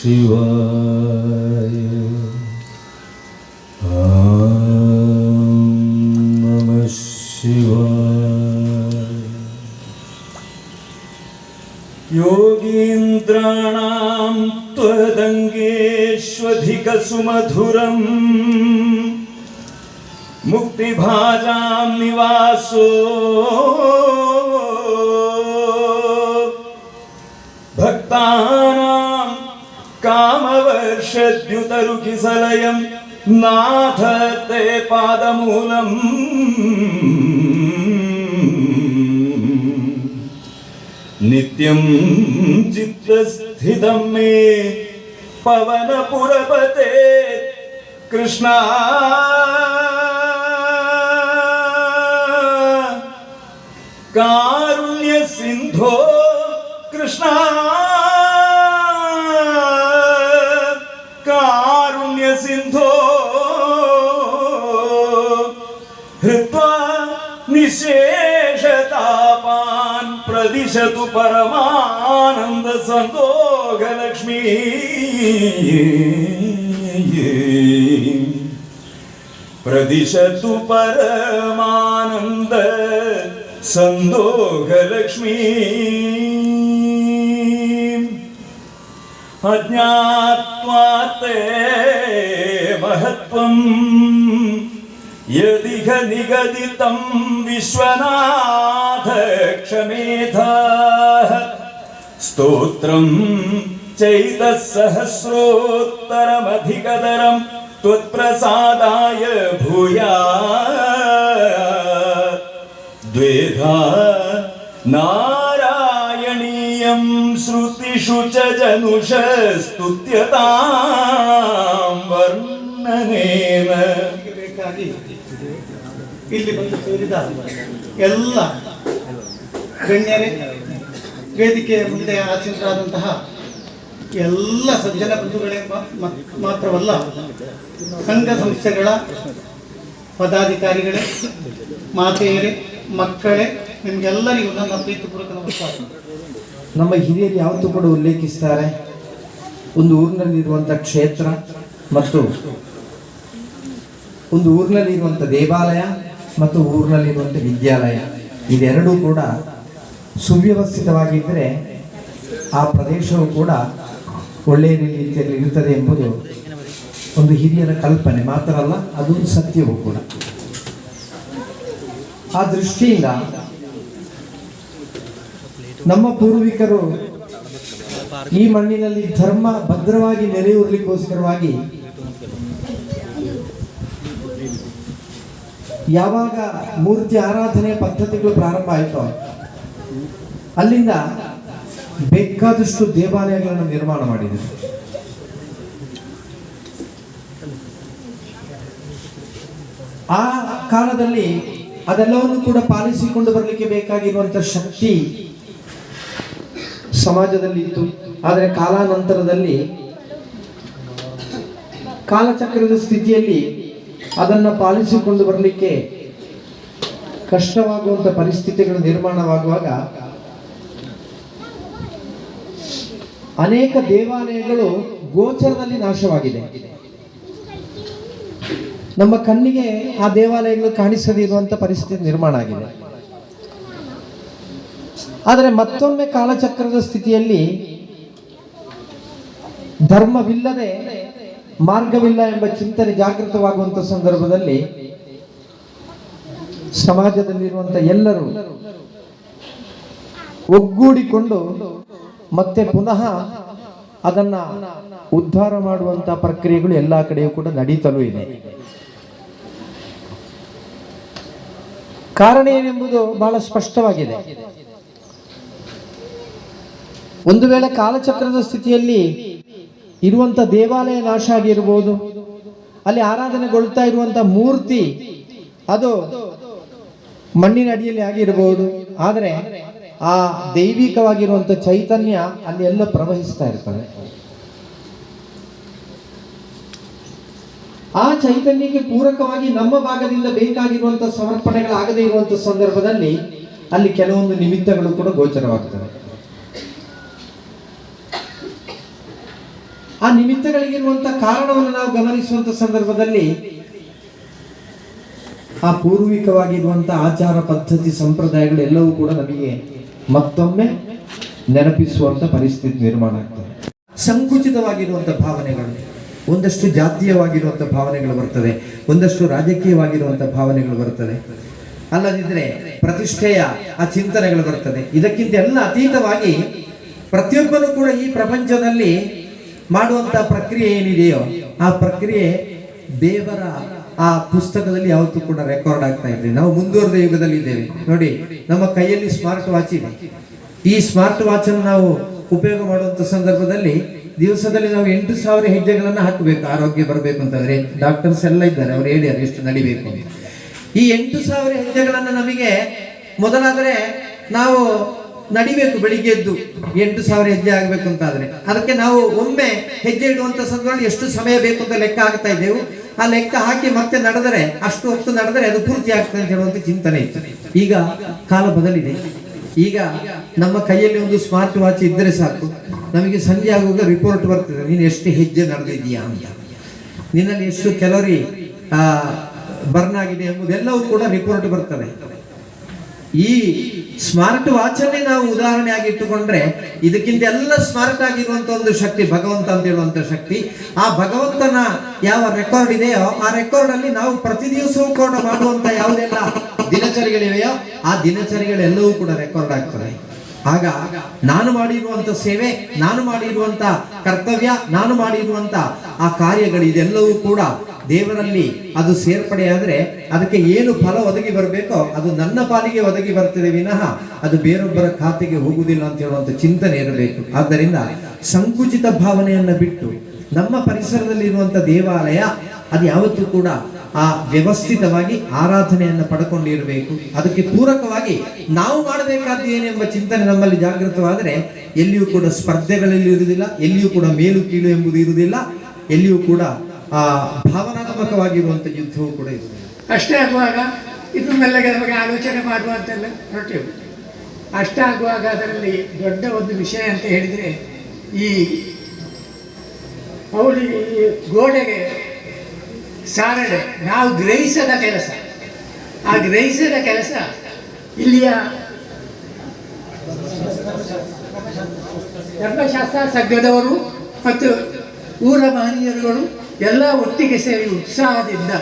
ಶಿವಾಯ. ಓಂ ನಮಃ ಶಿವಾಯ. ಯೋಗೀಂದ್ರಾಣಾಂ ತ್ವದಂಗೇಶ್ವಧಿಕಸುಮಧುರಂ ಮುಕ್ತಿಭಾಜಾಂ ನಿವಾಸೋ ಭಕ್ತಾನಾಂ ಕಾಮವರ್ಷದ್ಯುತರುಕಿಸಲಯಂ ನಾಥ ತೇ ಪಾದಮೂಲಂ. ನಿತ್ಯಂ ಚಿತ್ತಸ್ಥಿತಂ ಮೇ ಪವನಪುರಪತೆ ಕೃಷ್ಣ. ಕಾರುಣ್ಯ ಸಿಂಧೋ ಕೃಷ್ಣ, ಕಾರುಣ್ಯ ಸಿಂಧೋ ಹೃತ್ವಾ ನಿಶೇಷತಾಪಾನ್ ಪ್ರದಿಶತು ಪರಮಾನಂದ ಸಂದೋಗಲಕ್ಷ್ಮೀ. ಪ್ರದಿಶತು ಪರಮಾನಂದ ಸಂದೋಗಲಕ್ಷ್ಮೀ. ಅಜ್ಞಾತ್ವಾ ತೇ ಮಹತ್ವಂ ಯದಿಹ ನಿಗದಿತಂ ವಿಶ್ವನಾಥ ಕ್ಷಮೇಧಾಃ. ಸ್ತೋತ್ರಂ ಚೈತಸಹಸ್ರೋತ್ತರಮಧಿಕತರಂ ತ್ವತ್ಪ್ರಸಾದಾಯ ಭೂಯಾತ್. ದ್ವೇಧಾ ನಾರಾಯಣೀಯಂ ಶ್ರುತಿಷು ಚ ಜನುಷ ಸ್ತುತ್ಯತಾಂ ವರ್ಣನೇನ. ಬೇಕಾಗಿ ಇಲ್ಲಿ ಬಂದು ಸೇರಿದ ಎಲ್ಲ ಗಣ್ಯರೇ, ವೇದಿಕೆಯ ಮುಂದೆ ಆಸೀನರಾದಂತಹ ಎಲ್ಲ ಸಜ್ಜನ ಬಂಧುಗಳೇ ಮಾತ್ರವಲ್ಲ, ಸಂಘ ಸಂಸ್ಥೆಗಳ ಪದಾಧಿಕಾರಿಗಳೇ, ಮಾತೆಯರೇ, ಮಕ್ಕಳೇ, ನಿಮಗೆಲ್ಲರಿಗೂ ನನ್ನ ಪ್ರೀತಿಪೂರ್ವಕ ನಮಸ್ಕಾರ. ನಮ್ಮ ಹಿರಿಯರು ಯಾವತ್ತೂ ಕೂಡ ಉಲ್ಲೇಖಿಸ್ತಾರೆ, ಒಂದು ಊರಿನಲ್ಲಿರುವಂಥ ಕ್ಷೇತ್ರ ಮತ್ತು ಒಂದು ಊರಿನಲ್ಲಿರುವಂಥ ದೇವಾಲಯ ಮತ್ತು ಊರಿನಲ್ಲಿರುವಂಥ ವಿದ್ಯಾಲಯ, ಇದೆರಡೂ ಕೂಡ ಸುವ್ಯವಸ್ಥಿತವಾಗಿದ್ದರೆ ಆ ಪ್ರದೇಶವು ಕೂಡ ಒಳ್ಳೆಯ ರೀತಿಯಲ್ಲಿ ಇರುತ್ತದೆ ಎಂಬುದು ಒಂದು ಹಿರಿಯರ ಕಲ್ಪನೆ ಮಾತ್ರ ಅಲ್ಲ, ಅದು ಸತ್ಯವೂ ಕೂಡ. ಆ ದೃಷ್ಟಿಯಿಂದ ನಮ್ಮ ಪೂರ್ವಿಕರು ಈ ಮಣ್ಣಿನಲ್ಲಿ ಧರ್ಮ ಭದ್ರವಾಗಿ ನೆಲೆಯೂರಲಿಕ್ಕೋಸ್ಕರವಾಗಿ ಯಾವಾಗ ಮೂರ್ತಿ ಆರಾಧನೆ ಪದ್ಧತಿಗಳು ಪ್ರಾರಂಭ ಆಯಿತೋ ಅಲ್ಲಿಂದ ಬೇಕಾದಷ್ಟು ದೇವಾಲಯಗಳನ್ನು ನಿರ್ಮಾಣ ಮಾಡಿದರು. ಆ ಕಾಲದಲ್ಲಿ ಅದೆಲ್ಲವನ್ನು ಕೂಡ ಪಾಲಿಸಿಕೊಂಡು ಬರಲಿಕ್ಕೆ ಬೇಕಾಗಿರುವಂಥ ಶಕ್ತಿ ಸಮಾಜದಲ್ಲಿ ಇತ್ತು. ಆದರೆ ಕಾಲಾನಂತರದಲ್ಲಿ ಕಾಲಚಕ್ರದ ಸ್ಥಿತಿಯಲ್ಲಿ ಅದನ್ನು ಪಾಲಿಸಿಕೊಂಡು ಬರಲಿಕ್ಕೆ ಕಷ್ಟವಾಗುವಂಥ ಪರಿಸ್ಥಿತಿಗಳು ನಿರ್ಮಾಣವಾಗುವಾಗ ಅನೇಕ ದೇವಾಲಯಗಳು ಗೋಚರದಲ್ಲಿ ನಾಶವಾಗಿದೆ. ನಮ್ಮ ಕಣ್ಣಿಗೆ ಆ ದೇವಾಲಯಗಳು ಕಾಣಿಸದೇ ಇರುವಂಥ ಪರಿಸ್ಥಿತಿ ನಿರ್ಮಾಣ ಆಗಿದೆ. ಆದರೆ ಮತ್ತೊಮ್ಮೆ ಕಾಲಚಕ್ರದ ಸ್ಥಿತಿಯಲ್ಲಿ ಧರ್ಮವಿಲ್ಲದೆ ಮಾರ್ಗವಿಲ್ಲ ಎಂಬ ಚಿಂತನೆ ಜಾಗೃತವಾಗುವಂಥ ಸಂದರ್ಭದಲ್ಲಿ ಸಮಾಜದಲ್ಲಿರುವಂಥ ಎಲ್ಲರೂ ಒಗ್ಗೂಡಿಕೊಂಡು ಮತ್ತೆ ಪುನಃ ಅದನ್ನ ಉದ್ಧಾರ ಮಾಡುವಂಥ ಪ್ರಕ್ರಿಯೆಗಳು ಎಲ್ಲ ಕಡೆಯೂ ಕೂಡ ನಡೀತಲೂ ಇದೆ. ಕಾರಣ ಏನೆಂಬುದು ಬಹಳ ಸ್ಪಷ್ಟವಾಗಿದೆ. ಒಂದು ವೇಳೆ ಕಾಲಚಕ್ರದ ಸ್ಥಿತಿಯಲ್ಲಿ ಇರುವಂಥ ದೇವಾಲಯ ನಾಶ ಆಗಿರ್ಬೋದು, ಅಲ್ಲಿ ಆರಾಧನೆಗೊಳ್ತಾ ಇರುವಂಥ ಮೂರ್ತಿ ಅದು ಮಣ್ಣಿನ ಅಡಿಯಲ್ಲಿ ಆಗಿರಬಹುದು, ಆದರೆ ಆ ದೈವಿಕವಾಗಿರುವಂಥ ಚೈತನ್ಯ ಅಲ್ಲಿ ಎಲ್ಲ ಪ್ರವಹಿಸ್ತಾ ಇರ್ತದೆ. ಆ ಚೈತನ್ಯಕ್ಕೆ ಪೂರಕವಾಗಿ ನಮ್ಮ ಭಾಗದಿಂದ ಬೇಕಾಗಿರುವಂಥ ಸಮರ್ಪಣೆಗಳಾಗದೇ ಇರುವಂಥ ಸಂದರ್ಭದಲ್ಲಿ ಅಲ್ಲಿ ಕೆಲವೊಂದು ನಿಮಿತ್ತಗಳು ಕೂಡ ಗೋಚರವಾಗ್ತವೆ. ಆ ನಿಮಿತ್ತಗಳಿಗಿರುವಂಥ ಕಾರಣವನ್ನು ನಾವು ಗಮನಿಸುವಂಥ ಸಂದರ್ಭದಲ್ಲಿ ಆ ಪೂರ್ವಿಕವಾಗಿರುವಂಥ ಆಚಾರ ಪದ್ಧತಿ ಸಂಪ್ರದಾಯಗಳೆಲ್ಲವೂ ಕೂಡ ನಮಗೆ ಮತ್ತೊಮ್ಮೆ ನೆನಪಿಸುವಂಥ ಪರಿಸ್ಥಿತಿ ನಿರ್ಮಾಣ ಆಗ್ತದೆ. ಸಂಕುಚಿತವಾಗಿರುವಂಥ ಭಾವನೆಗಳು, ಒಂದಷ್ಟು ಜಾತೀಯವಾಗಿರುವಂಥ ಭಾವನೆಗಳು ಬರ್ತದೆ, ಒಂದಷ್ಟು ರಾಜಕೀಯವಾಗಿರುವಂಥ ಭಾವನೆಗಳು ಬರ್ತದೆ, ಅಲ್ಲದಿದ್ದರೆ ಪ್ರತಿಷ್ಠೆಯ ಆ ಚಿಂತನೆಗಳು ಬರ್ತದೆ. ಇದಕ್ಕಿಂತ ಎಲ್ಲ ಅತೀತವಾಗಿ ಪ್ರತಿಯೊಬ್ಬರೂ ಕೂಡ ಈ ಪ್ರಪಂಚದಲ್ಲಿ ಮಾಡುವಂಥ ಪ್ರಕ್ರಿಯೆ ಏನಿದೆಯೋ ಆ ಪ್ರಕ್ರಿಯೆ ದೇವರ ಆ ಪುಸ್ತಕದಲ್ಲಿ ಯಾವತ್ತೂ ಕೂಡ ರೆಕಾರ್ಡ್ ಆಗ್ತಾ ಇದೆ. ನಾವು ಮುಂದುವರೆದ ಯುಗದಲ್ಲಿ ಇದ್ದೇವೆ ನೋಡಿ. ನಮ್ಮ ಕೈಯಲ್ಲಿ ಸ್ಮಾರ್ಟ್ ವಾಚ್ ಇದೆ. ಈ ಸ್ಮಾರ್ಟ್ ವಾಚ್ ಅನ್ನು ನಾವು ಉಪಯೋಗ ಮಾಡುವಂಥ ಸಂದರ್ಭದಲ್ಲಿ ದಿವಸದಲ್ಲಿ ನಾವು 8,000 ಹೆಜ್ಜೆಗಳನ್ನು ಹಾಕಬೇಕು ಆರೋಗ್ಯ ಬರಬೇಕು ಅಂತಂದ್ರೆ. ಡಾಕ್ಟರ್ಸ್ ಎಲ್ಲ ಇದ್ದಾರೆ, ಅವ್ರು ಹೇಳ್ಯಾರ ಎಷ್ಟು ನಡಿಬೇಕು ಅಂತ. ಈ 8,000 ಹೆಜ್ಜೆಗಳನ್ನು ನಮಗೆ ಮೊದಲಾದರೆ ನಾವು ನಡಿಬೇಕು, ಬೆಳಿಗ್ಗೆ ಎದ್ದು 8,000 ಹೆಜ್ಜೆ ಆಗಬೇಕು ಅಂತಾದ್ರೆ ಅದಕ್ಕೆ ನಾವು ಒಮ್ಮೆ ಹೆಜ್ಜೆ ಇಡುವಂಥ ಸಂದರ್ಭದಲ್ಲಿ ಎಷ್ಟು ಸಮಯ ಬೇಕು ಅಂತ ಲೆಕ್ಕ ಹಾಕ್ತಾ ಇದ್ದೆವು. ಆ ಲೆಕ್ಕ ಹಾಕಿ ಮತ್ತೆ ನಡೆದರೆ ಅಷ್ಟು ಹೊತ್ತು ನಡೆದರೆ ಅದು ಪೂರ್ತಿ ಆಗ್ತದೆ ಅಂತ ಹೇಳುವಂಥ ಚಿಂತನೆ ಇತ್ತು. ಈಗ ಕಾಲ ಬದಲಿದೆ. ಈಗ ನಮ್ಮ ಕೈಯಲ್ಲಿ ಒಂದು ಸ್ಮಾರ್ಟ್ ವಾಚ್ ಇದ್ದರೆ ಸಾಕು, ನಮಗೆ ಸಂಜೆ ಆಗುವಾಗ ರಿಪೋರ್ಟ್ ಬರ್ತದೆ, ನೀನು ಎಷ್ಟು ಹೆಜ್ಜೆ ನಡೆದಿದ್ದೀಯಾ ಅಂತ, ನಿನ್ನಲ್ಲಿ ಎಷ್ಟು ಕ್ಯಾಲೋರಿ ಬರ್ನ್ ಆಗಿದೆ ಎಂಬುದೆಲ್ಲವೂ ಕೂಡ ರಿಪೋರ್ಟ್ ಬರ್ತದೆ. ಈ ಸ್ಮಾರ್ಟ್ ವಾಚ್ ಅನ್ನೇ ನಾವು ಉದಾಹರಣೆಯಾಗಿ ಇಟ್ಟುಕೊಂಡ್ರೆ ಇದಕ್ಕಿಂತ ಎಲ್ಲ ಸ್ಮಾರ್ಟ್ ಆಗಿರುವಂತ ಒಂದು ಶಕ್ತಿ ಭಗವಂತ ಅಂತ ಹೇಳುವಂತ ಶಕ್ತಿ. ಆ ಭಗವಂತನ ಯಾವ ರೆಕಾರ್ಡ್ ಇದೆಯೋ ಆ ರೆಕಾರ್ಡ್ ಅಲ್ಲಿ ನಾವು ಪ್ರತಿ ದಿವಸವೂ ಕೂಡ ಮಾಡುವಂತ ಯಾವುದೆಲ್ಲ ದಿನಚರಿಗಳಿವೆಯೋ ಆ ದಿನಚರಿಗಳೆಲ್ಲವೂ ಕೂಡ ರೆಕಾರ್ಡ್ ಆಗ್ತದೆ. ಆಗ ನಾನು ಮಾಡಿರುವಂತ ಸೇವೆ, ನಾನು ಮಾಡಿರುವಂತ ಕರ್ತವ್ಯ, ನಾನು ಮಾಡಿರುವಂತ ಆ ಕಾರ್ಯಗಳು ಇದೆಲ್ಲವೂ ಕೂಡ ದೇವರಲ್ಲಿ ಅದು ಸೇರ್ಪಡೆಯಾದರೆ ಅದಕ್ಕೆ ಏನು ಫಲ ಒದಗಿ ಬರಬೇಕೋ ಅದು ನನ್ನ ಪಾಲಿಗೆ ಒದಗಿ ಬರ್ತದೆ ವಿನಃ ಅದು ಬೇರೊಬ್ಬರ ಖಾತೆಗೆ ಹೋಗುವುದಿಲ್ಲ ಅಂತ ಹೇಳುವಂಥ ಚಿಂತನೆ ಇರಬೇಕು. ಆದ್ದರಿಂದ ಸಂಕುಚಿತ ಭಾವನೆಯನ್ನು ಬಿಟ್ಟು ನಮ್ಮ ಪರಿಸರದಲ್ಲಿರುವಂಥ ದೇವಾಲಯ ಅದು ಯಾವತ್ತೂ ಕೂಡ ಆ ವ್ಯವಸ್ಥಿತವಾಗಿ ಆರಾಧನೆಯನ್ನು ಪಡ್ಕೊಂಡಿರಬೇಕು. ಅದಕ್ಕೆ ಪೂರಕವಾಗಿ ನಾವು ಮಾಡಬೇಕಾದ್ದು ಏನೆಂಬ ಚಿಂತನೆ ನಮ್ಮಲ್ಲಿ ಜಾಗೃತವಾದರೆ ಎಲ್ಲಿಯೂ ಕೂಡ ಸ್ಪರ್ಧೆಗಳಲ್ಲಿ ಇರುವುದಿಲ್ಲ, ಎಲ್ಲಿಯೂ ಕೂಡ ಮೇಲು ಕೀಳು ಎಂಬುದು ಇರುವುದಿಲ್ಲ, ಎಲ್ಲಿಯೂ ಕೂಡ ಭಾವನಾತ್ಮಕವಾಗಿರುವಂಥ ಯುದ್ಧವೂ ಕೂಡ ಇದೆ. ಅಷ್ಟೇ ಆಗುವಾಗ ಇದು ಮೆಲ್ಲಗೆ ನಮಗೆ ಆಲೋಚನೆ ಮಾಡುವಂತೆಲ್ಲ ಹೊರಟೆವು. ಅಷ್ಟಾಗುವಾಗ ಅದರಲ್ಲಿ ದೊಡ್ಡ ಒಂದು ವಿಷಯ ಅಂತ ಹೇಳಿದರೆ ಈ ಅವಳಿಗೆ ಈ ಗೋಡೆಗೆ ಸಾರಡೆ ನಾವು ಗ್ರಹಿಸದ ಕೆಲಸ, ಆ ಗ್ರಹಿಸದ ಕೆಲಸ ಇಲ್ಲಿಯ ಧರ್ಮಶಾಸ್ತ್ರ ತಜ್ಞದವರು ಮತ್ತು ಊರ ಮಹನೀಯರುಗಳು ಎಲ್ಲ ಒಟ್ಟಿಗೆ ಸೇರಿ ಉತ್ಸಾಹದಿಂದ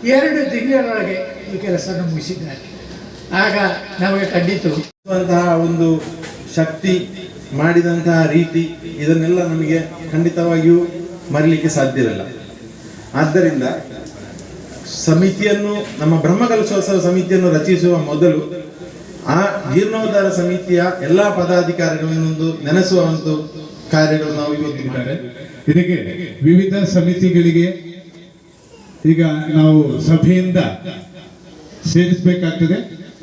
2 ತಿಂಗಳೊಳಗೆ ಈ ಕೆಲಸವನ್ನು ಮುಗಿಸಿದ್ದಾರೆ. ಆಗ ನಮಗೆ ಖಂಡಿತ ಒಂದು ಶಕ್ತಿ ಮಾಡಿದಂತಹ ರೀತಿ ಇದನ್ನೆಲ್ಲ ನಮಗೆ ಖಂಡಿತವಾಗಿಯೂ ಮರೀಲಿಕ್ಕೆ ಸಾಧ್ಯವಿಲ್ಲ. ಆದ್ದರಿಂದ ಸಮಿತಿಯನ್ನು, ನಮ್ಮ ಬ್ರಹ್ಮಕಲಶೋತ್ಸವ ಸಮಿತಿಯನ್ನು ರಚಿಸುವ ಮೊದಲು ಆ ಜೀರ್ಣೋದ್ಧಾರ ಸಮಿತಿಯ ಎಲ್ಲ ಪದಾಧಿಕಾರಿಗಳನ್ನೊಂದು ನೆನೆಸುವ ಒಂದು ಕಾರ್ಯಗಳು ನಾವು ಇವತ್ತಿದ್ದಾರೆ. ಇದಕ್ಕೆ ವಿವಿಧ ಸಮಿತಿಗಳಿಗೆ ಈಗ ನಾವು ಸಭೆಯಿಂದ ಸೇರಿಸಬೇಕಾಗ್ತದೆ.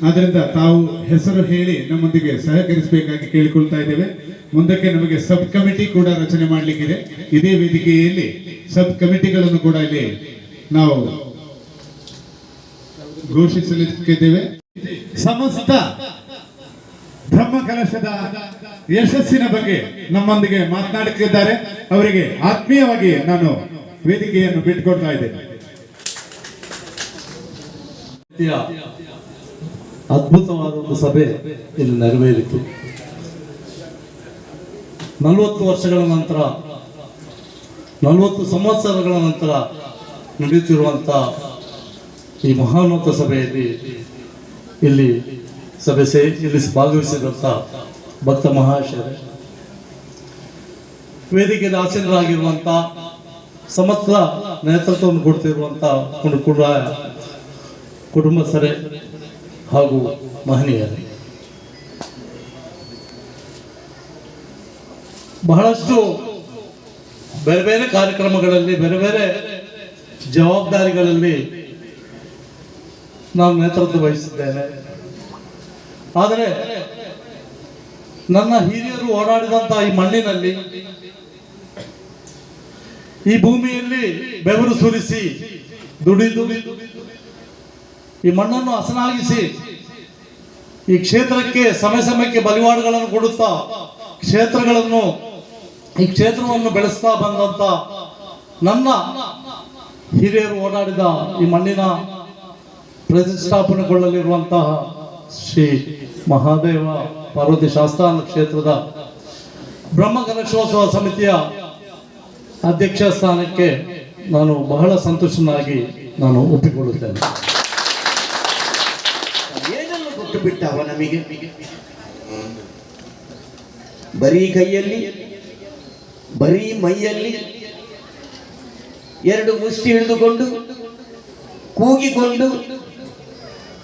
ಆದ್ದರಿಂದ ತಾವು ಹೆಸರು ಹೇಳಿ ನಮ್ಮೊಂದಿಗೆ ಸಹಕರಿಸಬೇಕಾಗಿ ಕೇಳಿಕೊಳ್ತಾ ಇದ್ದೇವೆ. ಮುಂದಕ್ಕೆ ನಮಗೆ ಸಬ್ ಕಮಿಟಿ ಕೂಡ ರಚನೆ ಮಾಡಲಿಕ್ಕಿದೆ. ಇದೇ ವೇದಿಕೆಯಲ್ಲಿ ಸಬ್ ಕಮಿಟಿಗಳನ್ನು ಕೂಡ ಇಲ್ಲಿ ನಾವು ಘೋಷಿಸಲಿಕ್ಕಿದ್ದೇವೆ. ಸಮಸ್ತ ಬ್ರಹ್ಮಕಲಶದ ಯಶಸ್ಸಿನ ಬಗ್ಗೆ ನಮ್ಮೊಂದಿಗೆ ಮಾತನಾಡುತ್ತಿದ್ದಾರೆ. ಅವರಿಗೆ ಆತ್ಮೀಯವಾಗಿ ನಾನು ವೇದಿಕೆಯನ್ನು ಬಿಟ್ಟುಕೊಡ್ತಾ ಇದ್ದೇನೆ. ಅದ್ಭುತವಾದ ಒಂದು ಸಭೆ ಇಲ್ಲಿ ನೆರವೇರಿತು. 40 ವರ್ಷಗಳ ನಂತರ, 40 ಸಂವತ್ಸರಗಳ ನಂತರ ನಡೆಯುತ್ತಿರುವಂಥ ಈ ಮಹಾನೋತ ಸಭೆಯಲ್ಲಿ ಇಲ್ಲಿ ಭಾಗವಹಿಸಿದಂಥ ಭಕ್ತ ಮಹಾಶಯರೇ, ವೇದಿಕೆಯಲ್ಲಿ ಆಸೀನರಾಗಿರುವಂಥ ಸಮಸ್ತ ನೇತೃತ್ವವನ್ನು ಕೊಡ್ತಿರುವಂಥ ಕುಟುಂಬಸ್ಥರೇ ಹಾಗೂ ಮಹನೀಯರೇ, ಬಹಳಷ್ಟು ಬೇರೆ ಬೇರೆ ಕಾರ್ಯಕ್ರಮಗಳಲ್ಲಿ, ಬೇರೆ ಬೇರೆ ಜವಾಬ್ದಾರಿಗಳಲ್ಲಿ ನಾನು ನೇತೃತ್ವ ವಹಿಸಿದ್ದೇನೆ. ಆದರೆ ನನ್ನ ಹಿರಿಯರು ಓಡಾಡಿದಂಥ ಈ ಮಣ್ಣಿನಲ್ಲಿ, ಈ ಭೂಮಿಯಲ್ಲಿ ಬೆವರು ಸುರಿಸಿ ದುಡಿದು ಈ ಮಣ್ಣನ್ನು ಹಸನಾಗಿಸಿ ಈ ಕ್ಷೇತ್ರಕ್ಕೆ ಸಮಯಕ್ಕೆ ಬಲಿವಾಡುಗಳನ್ನು ಕೊಡುತ್ತಾ ಕ್ಷೇತ್ರಗಳನ್ನು ಈ ಕ್ಷೇತ್ರವನ್ನು ಬೆಳೆಸ್ತಾ ಬಂದಂತ ನನ್ನ ಹಿರಿಯರು ಓಡಾಡಿದ ಈ ಮಣ್ಣಿನ ಪ್ರತಿಷ್ಠಾಪನೆಗೊಳ್ಳಲಿರುವಂತಹ ಶ್ರೀ ಮಹಾದೇವ ಪಾರ್ವತಿ ಶಾಸ್ತಾನ ಕ್ಷೇತ್ರದ ಬ್ರಹ್ಮಕಲಶೋತ್ಸವ ಸಮಿತಿಯ ಅಧ್ಯಕ್ಷ ಸ್ಥಾನಕ್ಕೆ ನಾನು ಬಹಳ ಸಂತೋಷನಾಗಿ ನಾನು ಒಪ್ಪಿಕೊಳ್ಳುತ್ತೇನೆ. ಏನೆಲ್ಲ ಕೊಟ್ಟು ಬಿಟ್ಟವ ನಮಗೆ, ಬರೀ ಕೈಯಲ್ಲಿ ಬರೀ ಮೈಯಲ್ಲಿ ಎರಡು ಮುಷ್ಟಿ ಹಿಡಿದುಕೊಂಡು ಕೂಗಿಕೊಂಡು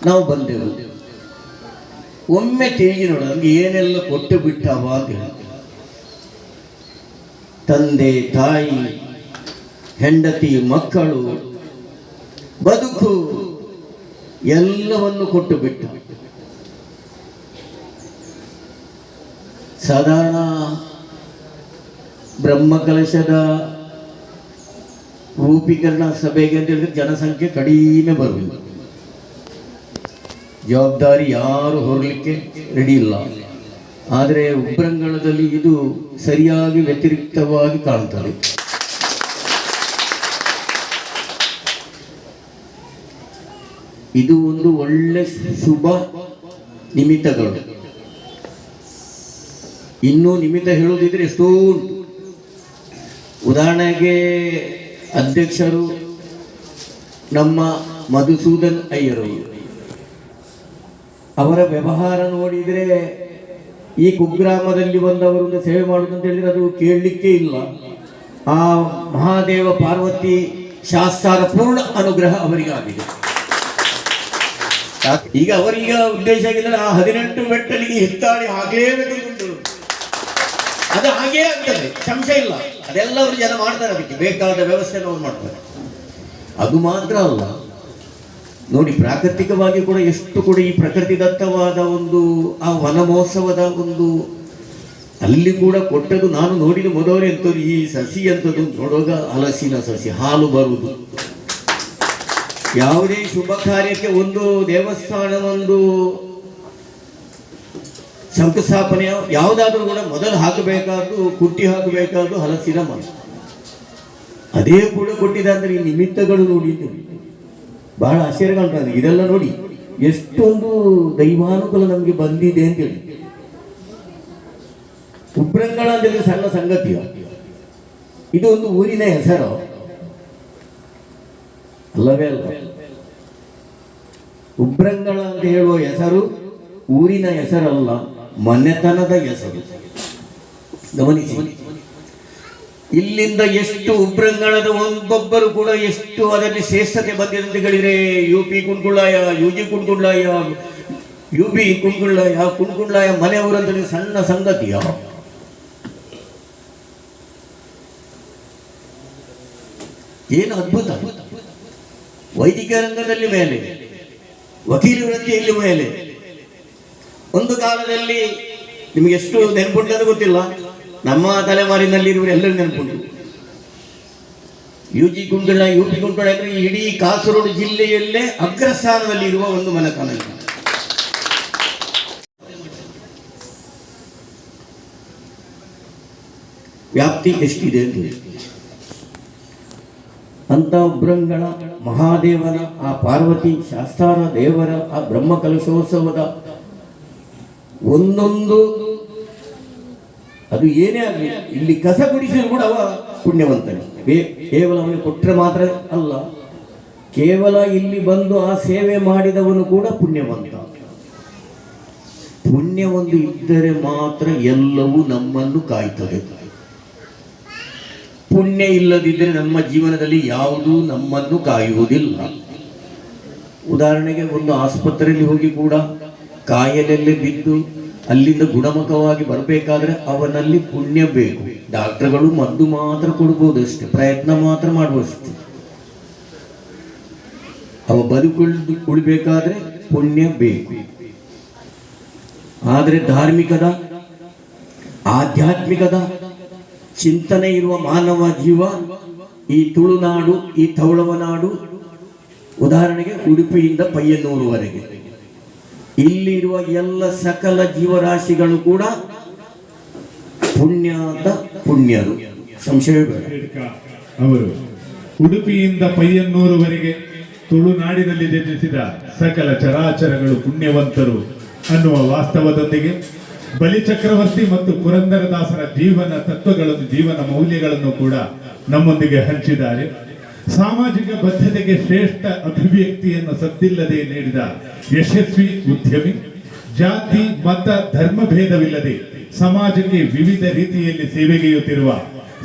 ನಾವು ಬಂದೆವು. ಒಮ್ಮೆ ತಿರುಗಿ ನೋಡ ನಮ್ಗೆ ಏನೆಲ್ಲ ಕೊಟ್ಟು ಬಿಟ್ಟವ ಅಂತ ಹೇಳಿ. ತಂದೆ ತಾಯಿ, ಹೆಂಡತಿ, ಮಕ್ಕಳು, ಬದುಕು ಎಲ್ಲವನ್ನು ಕೊಟ್ಟು ಬಿಟ್ಟು ಸಾಧಾರಣ ಬ್ರಹ್ಮಕಲಶದ ರೂಪೀಕರಣ ಸಭೆಗೆ ಅಂತ ಹೇಳಿದ್ರೆ ಜನಸಂಖ್ಯೆ ಕಡಿಮೆ ಬರುವುದು. ಜವಾಬ್ದಾರಿ ಯಾರು ಹೊರಲಿಕ್ಕೆ ರೆಡಿ ಇಲ್ಲ. ಆದರೆ ಉಬ್ರಂಗಣದಲ್ಲಿ ಇದು ಸರಿಯಾಗಿ ವ್ಯತಿರಿಕ್ತವಾಗಿ ಕಾಣ್ತದೆ. ಇದು ಒಂದು ಒಳ್ಳೆ ಶುಭ ನಿಮಿತ್ತಗಳು. ಇನ್ನೂ ನಿಮಿತ್ತ ಹೇಳುವುದಿದ್ರೆ ಎಷ್ಟೋ ಉಂಟು. ಉದಾಹರಣೆಗೆ ಅಧ್ಯಕ್ಷರು ನಮ್ಮ ಮಧುಸೂದನ್ ಅಯ್ಯರು, ಅವರ ವ್ಯವಹಾರ ನೋಡಿದರೆ ಈ ಕುಗ್ರಾಮದಲ್ಲಿ ಬಂದವರನ್ನು ಸೇವೆ ಮಾಡುವುದು ಅಂತ ಹೇಳಿದ್ರೆ ಅದು ಕೇಳಲಿಕ್ಕೆ ಇಲ್ಲ. ಆ ಮಹಾದೇವ ಪಾರ್ವತಿ ಶಾಸ್ತಾರ ಪೂರ್ಣ ಅನುಗ್ರಹ ಅವರಿಗಾಗಿದೆ. ಈಗ ಅವರೀಗ ಉದ್ದೇಶ ಆಗಿದ್ರೆ ಆ 18 ಮೆಟ್ಟಲಿಗೆ ಹೆತ್ತಾಳಿ ಹಾಕಲೇಬೇಕು, ಅದು ಹಾಗೇ ಆಗ್ತದೆ, ಸಂಶಯ ಇಲ್ಲ. ಅದೆಲ್ಲ ಅವರು ಜನ ಮಾಡ್ತಾರೆ, ಅದಕ್ಕೆ ಬೇಕಾದ ವ್ಯವಸ್ಥೆಯನ್ನು ಅವ್ರು ಮಾಡ್ತಾರೆ. ಅದು ಮಾತ್ರ ಅಲ್ಲ ನೋಡಿ, ಪ್ರಾಕೃತಿಕವಾಗಿ ಕೂಡ ಎಷ್ಟು ಕೂಡ ಈ ಪ್ರಕೃತಿದತ್ತವಾದ ಒಂದು ಆ ವನ ಮಹೋತ್ಸವದ ಒಂದು ಅಲ್ಲಿ ಕೂಡ ಕೊಟ್ಟದ್ದು ನಾನು ನೋಡಿದ ಮೊದಲೇ ಎಂಥದ್ದು ಈ ಸಸಿ ಅಂತದ್ದು ನೋಡುವಾಗ ಹಲಸಿನ ಸಸಿ, ಹಾಲು ಬರುವುದು. ಯಾವುದೇ ಶುಭ ಕಾರ್ಯಕ್ಕೆ ಒಂದು ದೇವಸ್ಥಾನ ಒಂದು ಶಂಕುಸ್ಥಾಪನೆ ಯಾವುದಾದ್ರೂ ಕೂಡ ಮೊದಲು ಹಾಕಬೇಕಾದ್ದು, ಕುಟ್ಟಿ ಹಾಕಬೇಕಾದ್ದು ಹಲಸಿನ ಮರ. ಅದೇ ಕೂಡ ಕೊಟ್ಟಿದ್ದಾದ್ರೆ ಈ ನಿಮಿತ್ತಗಳು ನೋಡಿದ್ದು ಬಹಳ ಆಶ್ಚರ್ಯ ಕಾಣ್ತದೆ. ಇದೆಲ್ಲ ನೋಡಿ ಎಷ್ಟೊಂದು ದೈವಾನುಕೂಲ ನಮಗೆ ಬಂದಿದೆ ಅಂತೇಳಿ. ಉಬ್ರಂಗಳ ಅಂತೇಳಿ ಸಣ್ಣ ಸಂಗತಿಯ, ಇದು ಒಂದು ಊರಿನ ಹೆಸರು ಅಲ್ಲವೇ ಅಲ್ಲ. ಉಬ್ರಂಗಳ ಅಂತ ಹೇಳುವ ಹೆಸರು ಊರಿನ ಹೆಸರಲ್ಲ, ಮನೆತನದ ಹೆಸರು. ಗಮನಿಸಿ, ಇಲ್ಲಿಂದ ಎಷ್ಟು ಉಬ್ರಂಗಳದ ಒಬ್ಬೊಬ್ಬರು ಕೂಡ ಎಷ್ಟು ಅದರಲ್ಲಿ ಶ್ರೇಷ್ಠತೆ ಬಂದಿದೆ ಅಂತ ಹೇಳಿದ್ರೆ, UP ಕುಂಡ್ಕುಳ್ಳಾಯ, UG ಕುಂಡ್ಕುಳ್ಳಾಯ, UB ಕುಂಡ್ಕುಳ್ಳಾಯ ಮನೆಯವರಂತ ಸಣ್ಣ ಸಂಗತಿಯ. ಏನು ಅದ್ಭುತ! ವೈದಿಕ ರಂಗದಲ್ಲಿ ಮೇಲೆ, ವಕೀಲಿ ವೃತ್ತಿಯಲ್ಲಿ ಮೇಲೆ. ಒಂದು ಕಾಲದಲ್ಲಿ ನಿಮಗೆ ಎಷ್ಟು ನೆನಪುಂಟು ಗೊತ್ತಿಲ್ಲ, ನಮ್ಮ ತಲೆಮಾರಿನಲ್ಲಿ ಇರುವರು ಎಲ್ಲರೂ ನೆನಪುಂಟು. UG ಕುಂಡ್ಕುಳ್ಳಾಯ, UP ಕುಂಡ್ಕುಳ್ಳಾಯ ಅಂದ್ರೆ ಇಡೀ ಕಾಸರಗೋಡು ಜಿಲ್ಲೆಯಲ್ಲೇ ಅಗ್ರಸ್ಥಾನದಲ್ಲಿ ಇರುವ ಒಂದು ಮನೆತನ. ವ್ಯಾಪ್ತಿ ಎಷ್ಟಿದೆ ಅಂತ ಅಂತ ಉಬ್ರಂಗಳ ಮಹಾದೇವನ ಆ ಪಾರ್ವತಿ ಶಾಸ್ತಾರ ದೇವರ ಆ ಬ್ರಹ್ಮ ಕಲಶೋತ್ಸವದ ಒಂದೊಂದು, ಅದು ಏನೇ ಆಗಲಿ, ಇಲ್ಲಿ ಕಸ ಗುಡಿಸಿದ್ರು ಕೂಡ ಅವ ಪುಣ್ಯವಂತನೇ. ಕೇವಲ ಅವನಿಗೆ ಕೊಟ್ಟರೆ ಮಾತ್ರ ಅಲ್ಲ, ಕೇವಲ ಇಲ್ಲಿ ಬಂದು ಆ ಸೇವೆ ಮಾಡಿದವನು ಕೂಡ ಪುಣ್ಯವಂತ. ಪುಣ್ಯ ಒಂದು ಇದ್ದರೆ ಮಾತ್ರ ಎಲ್ಲವೂ ನಮ್ಮನ್ನು ಕಾಯ್ತದೆ. ಪುಣ್ಯ ಇಲ್ಲದಿದ್ದರೆ ನಮ್ಮ ಜೀವನದಲ್ಲಿ ಯಾವುದೂ ನಮ್ಮನ್ನು ಕಾಯುವುದಿಲ್ಲ. ಉದಾಹರಣೆಗೆ ಒಂದು ಆಸ್ಪತ್ರೆಯಲ್ಲಿ ಹೋಗಿ ಕೂಡ ಕಾಯಿಲೆಯಲ್ಲಿ ಬಿದ್ದು ಅಲ್ಲಿಂದ ಗುಣಮುಖವಾಗಿ ಬರಬೇಕಾದ್ರೆ ಅವನಲ್ಲಿ ಪುಣ್ಯ ಬೇಕು. ಡಾಕ್ಟರ್ಗಳು ಮದ್ದು ಮಾತ್ರ ಕೊಡ್ಬೋದು ಅಷ್ಟೇ, ಪ್ರಯತ್ನ ಮಾತ್ರ ಮಾಡುವಷ್ಟೇ. ಅವ ಉಳಿಬೇಕಾದ್ರೆ ಪುಣ್ಯ ಬೇಕು. ಆದರೆ ಧಾರ್ಮಿಕದ, ಆಧ್ಯಾತ್ಮಿಕದ ಚಿಂತನೆ ಇರುವ ಮಾನವ ಜೀವ ಈ ತುಳುನಾಡು, ಈ ತೌಳವನಾಡು, ಉದಾಹರಣೆಗೆ ಉಡುಪಿಯಿಂದ ಪಯ್ಯನ್ನೂರುವರೆಗೆ ಇಲ್ಲಿರುವ ಎಲ್ಲ ಸಕಲ ಜೀವರಾಶಿಗಳು ಕೂಡ ಪುಣ್ಯದ ಪುಣ್ಯರು, ಸಂಶಯವೇ ಬೇಡ. ಅವರು ಉಡುಪಿಯಿಂದ ಪಯ್ಯನ್ನೂರುವರೆಗೆ ತುಳುನಾಡಿನಲ್ಲಿ ಜನಿಸಿದ ಸಕಲ ಚರಾಚರಗಳು ಪುಣ್ಯವಂತರು ಅನ್ನುವ ವಾಸ್ತವದೊಂದಿಗೆ ಬಲಿಚಕ್ರವರ್ತಿ ಮತ್ತು ಪುರಂದರದಾಸರ ಜೀವನ ತತ್ವಗಳನ್ನು, ಜೀವನ ಮೌಲ್ಯಗಳನ್ನು ಕೂಡ ನಮ್ಮೊಂದಿಗೆ ಹಂಚಿದ್ದಾರೆ. ಸಾಮಾಜಿಕ ಬದ್ಧತೆಗೆ ಶ್ರೇಷ್ಠ ಅಭಿವ್ಯಕ್ತಿಯನ್ನು ಸದ್ದಿಲ್ಲದೆ ನೀಡಿದ ಯಶಸ್ವಿ ಉದ್ಯಮಿ, ಜಾತಿ ಮತ ಧರ್ಮ ಭೇದವಿಲ್ಲದೆ ಸಮಾಜಕ್ಕೆ ವಿವಿಧ ರೀತಿಯಲ್ಲಿ ಸೇವೆಗೈಯುತ್ತಿರುವ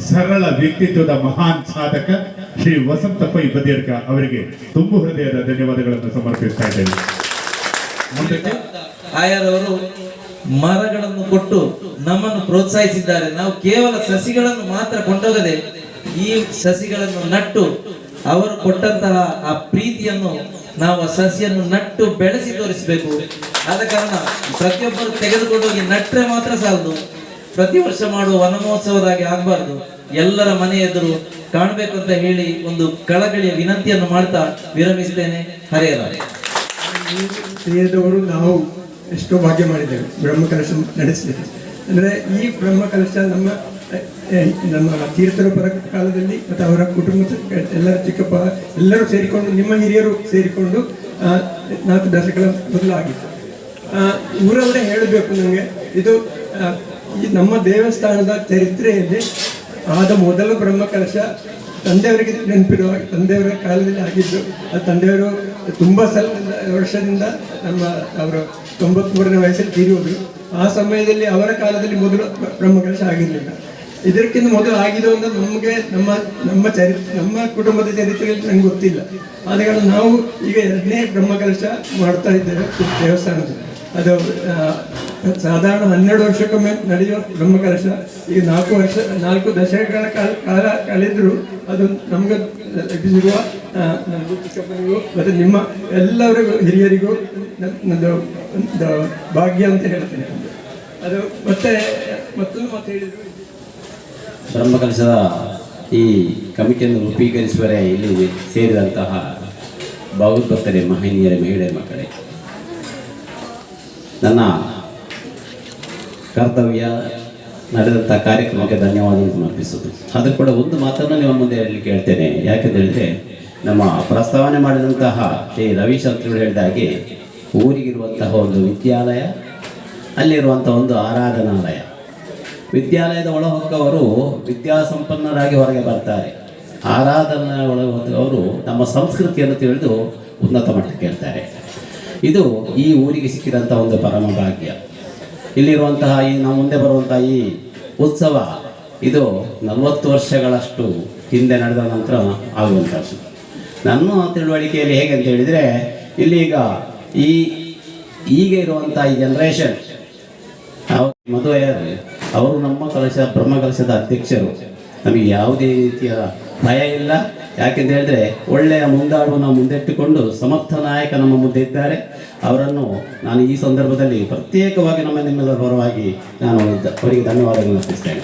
ಸರಳ ವ್ಯಕ್ತಿತ್ವದ ಮಹಾನ್ ಸಾಧಕ ಶ್ರೀ ವಸಂತ ಪೈ ಬದಿಯಡ್ಕ ಅವರಿಗೆ ತುಂಬು ಹೃದಯದ ಧನ್ಯವಾದಗಳನ್ನು ಸಮರ್ಪಿಸ್ತಾ ಇದ್ದೇನೆ. ಆಯರವರು ಮರಗಳನ್ನು ಕೊಟ್ಟು ನಮ್ಮನ್ನು ಪ್ರೋತ್ಸಾಹಿಸಿದ್ದಾರೆ. ನಾವು ಕೇವಲ ಸಸಿಗಳನ್ನು ಮಾತ್ರ ಕೊಂಡೋಗದೆ ಈ ಸಸಿಗಳನ್ನು ನಟ್ಟು ಅವರು ಕೊಟ್ಟಂತಹ ಆ ಪ್ರೀತಿಯನ್ನು ನಾವು ಆ ಸಸಿಯನ್ನು ನಟ್ಟು ಬೆಳೆಸಿ ತೋರಿಸಬೇಕು. ಆದ ಕಾರಣ ಪ್ರತಿಯೊಬ್ಬರು ತೆಗೆದುಕೊಂಡು ಹೋಗಿ ನಟ್ರೆ ಮಾತ್ರ ಸಾಲದು, ಪ್ರತಿ ವರ್ಷ ಮಾಡುವ ವನ ಮಹೋತ್ಸವದಾಗಿ ಆಗಬಾರ್ದು, ಎಲ್ಲರ ಮನೆ ಎದುರು ಕಾಣಬೇಕು ಅಂತ ಹೇಳಿ ಒಂದು ಕಳಕಳಿಯ ವಿನಂತಿಯನ್ನು ಮಾಡ್ತಾ ವಿರಮಿಸ್ತೇನೆ. ಹರೇರ ತಿಳಿಯದವರು ನಾವು ಎಷ್ಟೋ ಭಾಗ್ಯ ಮಾಡಿದ್ದೇವೆ ಬ್ರಹ್ಮಕಲಶ ನಡೆಸಲಿಕ್ಕೆ. ಅಂದರೆ ಈ ಬ್ರಹ್ಮಕಲಶ ನಮ್ಮ ತೀರ್ಥರ ಪರ ಕಾಲದಲ್ಲಿ ಮತ್ತು ಅವರ ಕುಟುಂಬದ ಎಲ್ಲರ ಚಿಕ್ಕಪ್ಪ ಎಲ್ಲರೂ ಸೇರಿಕೊಂಡು, ನಿಮ್ಮ ಹಿರಿಯರು ಸೇರಿಕೊಂಡು 4 ದಶಕಗಳ ಮೊದಲಾಗಿತ್ತು. ಊರವರೇ ಹೇಳಬೇಕು ನನಗೆ, ಇದು ಈ ನಮ್ಮ ದೇವಸ್ಥಾನದ ಚರಿತ್ರೆಯಲ್ಲಿ ಆದ ಮೊದಲ ಬ್ರಹ್ಮಕಲಶ ತಂದೆಯವರಿಗೆ ನೆನಪಿರುವ ತಂದೆಯವರ ಕಾಲದಲ್ಲಿ ಆಗಿದ್ದು. ಆ ತಂದೆಯವರು ತುಂಬ ವರ್ಷದಿಂದ ಅವರು 93ನೇ ವಯಸ್ಸಲ್ಲಿ ತೀರಿಯೋದು. ಆ ಸಮಯದಲ್ಲಿ ಅವರ ಕಾಲದಲ್ಲಿ ಮೊದಲು ಬ್ರಹ್ಮಕಲಶ ಆಗಿರಲಿಲ್ಲ. ಇದಕ್ಕಿಂತ ಮೊದಲು ಆಗಿದ್ದು ಅಂತ ನಮಗೆ ನಮ್ಮ ಕುಟುಂಬದ ಚರಿತ್ರೆಯಲ್ಲಿ ನಂಗೆ ಗೊತ್ತಿಲ್ಲ. ಆದ ಕಾರಣ ನಾವು ಈಗ 2ನೇ ಬ್ರಹ್ಮಕಲಶ ಮಾಡ್ತಾ ಇದ್ದೇವೆ ದೇವಸ್ಥಾನದಲ್ಲಿ. ಅದು ಸಾಧಾರಣ 12 ವರ್ಷಕ್ಕೊಮ್ಮೆ ನಡೆಯುವ ಬ್ರಹ್ಮಕಲಶ. ಈಗ 4 ದಶಕಗಳ ಕಾಲ ಕಳೆದರೂ ಅದು ನಮ್ಗೆ ಲಭಿಸಿರುವ ಚಿಕ್ಕಪ್ಪನಿಗೂ ಮತ್ತು ನಿಮ್ಮ ಎಲ್ಲರಿಗೂ ಹಿರಿಯರಿಗೂ ಒಂದು ಭಾಗ್ಯ ಅಂತ ಹೇಳ್ತೇನೆ. ಅದು ಮತ್ತೊಂದು ಮಾತು ಹೇಳಿದ್ರು, ಬ್ರಹ್ಮಕಲಶದ ಈ ಕಮಿಟಿಯನ್ನು ರೂಪೀಕರಿಸುವರೆ ಇಲ್ಲಿ ಸೇರಿದಂತಹ ಭಗವದ್ಭಕ್ತರೇ, ಮಹನೀಯರೇ, ಮಹಿಳೆ ಮಕ್ಕಳೇ, ನನ್ನ ಕರ್ತವ್ಯ ನಡೆದಂಥ ಕಾರ್ಯಕ್ರಮಕ್ಕೆ ಧನ್ಯವಾದಗಳು ಸಮರ್ಪಿಸುವುದು. ಅದು ಕೂಡ ಒಂದು ಮಾತನ್ನು ನಿಮ್ಮ ಮುಂದೆ ಹೇಳಲಿಕ್ಕೆ ಹೇಳ್ತೇನೆ. ಯಾಕೆಂತ ಹೇಳಿದರೆ, ನಮ್ಮ ಪ್ರಸ್ತಾವನೆ ಮಾಡಿದಂತಹ ಶ್ರೀ ರವಿಶಂಕರ್ ಹೇಳಿದ ಹಾಗೆ ಊರಿಗಿರುವಂತಹ ಒಂದು ವಿದ್ಯಾಲಯ, ಅಲ್ಲಿರುವಂಥ ಒಂದು ಆರಾಧನಾಲಯ. ವಿದ್ಯಾಲಯದ ಒಳಹೊಕ್ಕವರು ವಿದ್ಯಾಸಂಪನ್ನರಾಗಿ ಹೊರಗೆ ಬರ್ತಾರೆ. ಆರಾಧನಾ ಒಳಹೊಕ್ಕವರು ನಮ್ಮ ಸಂಸ್ಕೃತಿಯನ್ನು ತಿಳಿದು ಉನ್ನತ ಮಟ್ಟಕ್ಕೆ ಇರ್ತಾರೆ. ಇದು ಈ ಊರಿಗೆ ಸಿಕ್ಕಿದಂಥ ಒಂದು ಪರಮ ಭಾಗ್ಯ. ಇಲ್ಲಿರುವಂತಹ ನಾವು ಮುಂದೆ ಬರುವಂತಹ ಈ ಉತ್ಸವ ಇದು 40 ವರ್ಷಗಳಷ್ಟು ಹಿಂದೆ ನಡೆದ ನಂತರ ಆಗುವಂಥದ್ದು. ನನ್ನ ತಿಳುವಳಿಕೆಯಲ್ಲಿ ಹೇಗೆ ಅಂತ ಹೇಳಿದರೆ, ಇಲ್ಲೀಗ ಈಗ ಇರುವಂಥ ಈ ಜನ್ರೇಷನ್ ಮದುವೆ ಅವರು ನಮ್ಮ ಬ್ರಹ್ಮಕಲಶದ ಅಧ್ಯಕ್ಷರು. ನಮಗೆ ಯಾವುದೇ ರೀತಿಯ ಭಯ ಇಲ್ಲ. ಯಾಕೆಂತ ಹೇಳಿದ್ರೆ, ಒಳ್ಳೆಯ ಮುಂದಾಳುವನ್ನು ಮುಂದಿಟ್ಟುಕೊಂಡು ಸಮರ್ಥ ನಾಯಕ ನಮ್ಮ ಮುಂದೆ ಇದ್ದಾರೆ. ಅವರನ್ನು ನಾನು ಈ ಸಂದರ್ಭದಲ್ಲಿ ಪ್ರತ್ಯೇಕವಾಗಿ ನಿಮ್ಮೆಲ್ಲರ ಪರವಾಗಿ ನಾನು ಅವರಿಗೆ ಧನ್ಯವಾದಗಳನ್ನು ಅರ್ಪಿಸ್ತೇನೆ.